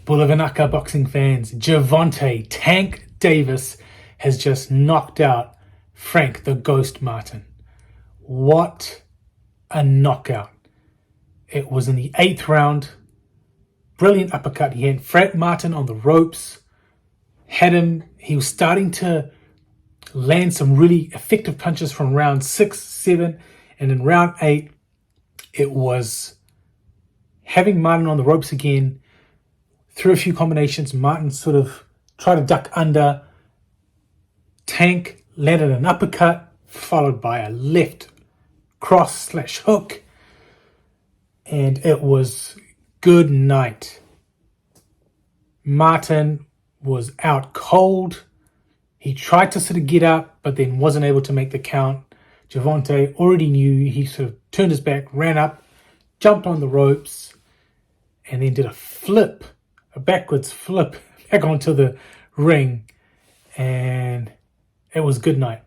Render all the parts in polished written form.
Bula Vinaka boxing fans, Gervonta Tank Davis has just knocked out Frank the Ghost Martin. What a knockout. It was in the 8th round. Brilliant uppercut. He had Frank Martin on the ropes. He was starting to land some really effective punches from round 6, 7, and in round 8, it was having Martin on the ropes again. Through a few combinations, Martin sort of tried to duck under. Tank landed an uppercut, followed by a left cross/hook. And it was good night. Martin was out cold. He tried to sort of get up, but then wasn't able to make the count. Gervonta already knew. He sort of turned his back, ran up, jumped on the ropes, and then did a backwards flip back onto the ring, and it was good night.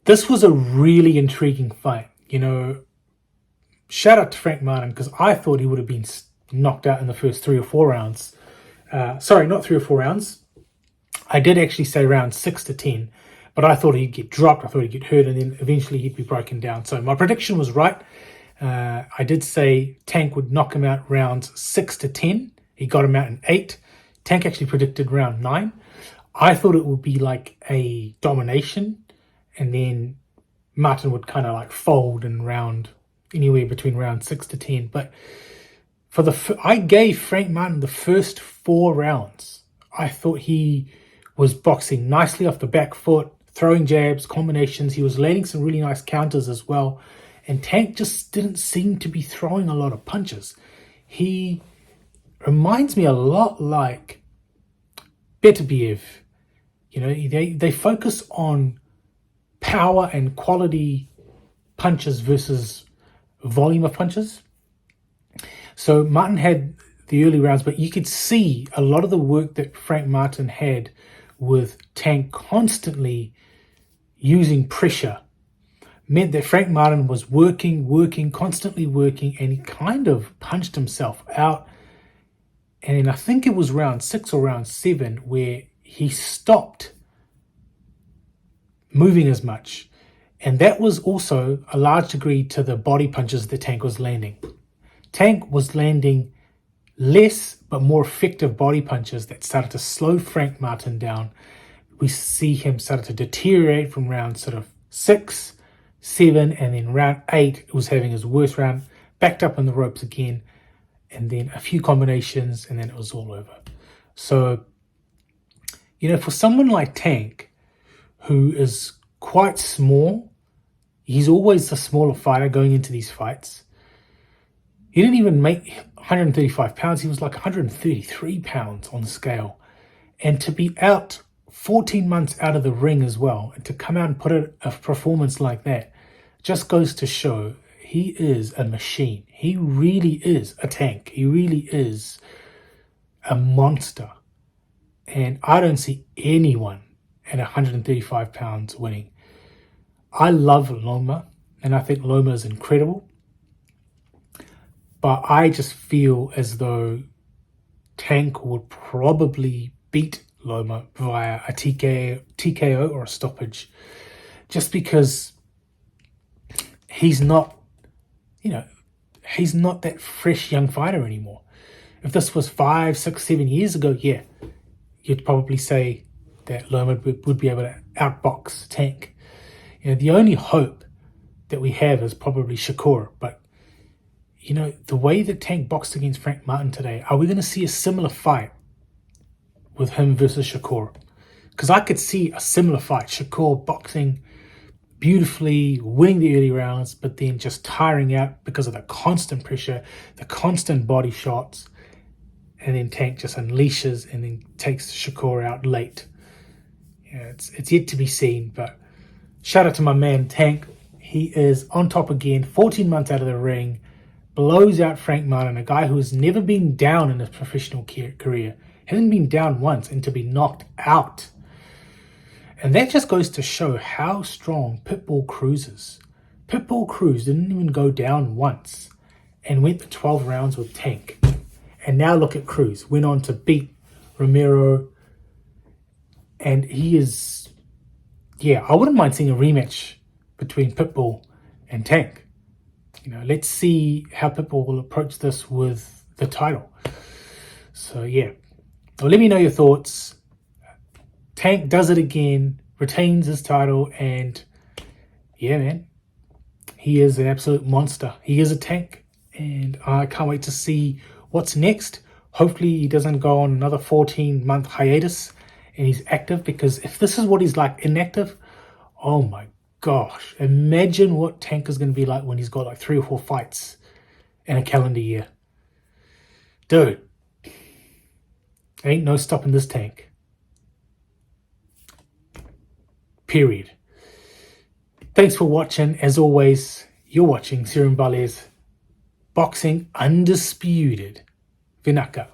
This was a really intriguing fight. Shout out to Frank Martin, because I thought he would have been knocked out in the first 3 or 4 rounds. Sorry, not 3 or 4 rounds. I did actually say round 6 to 10, but I thought he'd get dropped. I thought he'd get hurt, and then eventually he'd be broken down. So my prediction was right. I did say Tank would knock him out rounds 6 to 10. He got him out in 8. Tank actually predicted round 9. I thought it would be like a domination, and then Martin would kind of like fold in anywhere between round 6 to 10. But I gave Frank Martin the first 4 rounds. I thought he was boxing nicely off the back foot, throwing jabs, combinations. He was landing some really nice counters as well. And Tank just didn't seem to be throwing a lot of punches. He reminds me a lot like Beterbiev. They focus on power and quality punches versus volume of punches. So Martin had the early rounds, but you could see a lot of the work that Frank Martin had with Tank constantly using pressure meant that Frank Martin was working, constantly working, and he kind of punched himself out. And then I think it was round 6 or round 7 where he stopped moving as much. And that was also a large degree to the body punches that Tank was landing. Tank was landing less but more effective body punches that started to slow Frank Martin down. We see him started to deteriorate from round sort of 6, 7, and then round 8 was having his worst round, backed up on the ropes again, and then a few combinations, and then it was all over. So, for someone like Tank, who is quite small, he's always the smaller fighter going into these fights. He didn't even make 135 pounds. He was like 133 pounds on the scale. And to be out 14 months out of the ring as well, and to come out and put a performance like that, just goes to show he is a machine. He really is a tank. He really is a monster. And I don't see anyone at 135 pounds winning. I love Loma, and I think Loma is incredible. But I just feel as though Tank would probably beat Loma via a TKO or a stoppage, just because he's not that fresh young fighter anymore. If this was 5, 6, 7 years ago, yeah, you'd probably say that Loma would be able to outbox Tank. The only hope that we have is probably Shakur. But, the way that Tank boxed against Frank Martin today, are we going to see a similar fight with him versus Shakur? Because I could see a similar fight. Shakur boxing beautifully, winning the early rounds, but then just tiring out because of the constant pressure, the constant body shots, and then Tank just unleashes and then takes Shakur out late. It's yet to be seen, but shout out to my man Tank. He is on top again, 14 months out of the ring, blows out Frank Martin, a guy who has never been down in his professional career, hasn't been down once, and to be knocked out. And that just goes to show how strong Pitbull Cruz is. Pitbull Cruz didn't even go down once and went the 12 rounds with Tank. And now look at Cruz. Went on to beat Romero. And he is, yeah, I wouldn't mind seeing a rematch between Pitbull and Tank. Let's see how Pitbull will approach this with the title. So, yeah. Well, let me know your thoughts. Tank does it again, retains his title, and yeah, man, he is an absolute monster. He is a tank, and I can't wait to see what's next. Hopefully he doesn't go on another 14-month hiatus and he's active, because if this is what he's like inactive, oh my gosh, imagine what Tank is going to be like when he's got like 3 or 4 fights in a calendar year. Dude, ain't no stopping this Tank. Period. Thanks for watching. As always, you're watching Seru Boxing Undisputed Vinaka.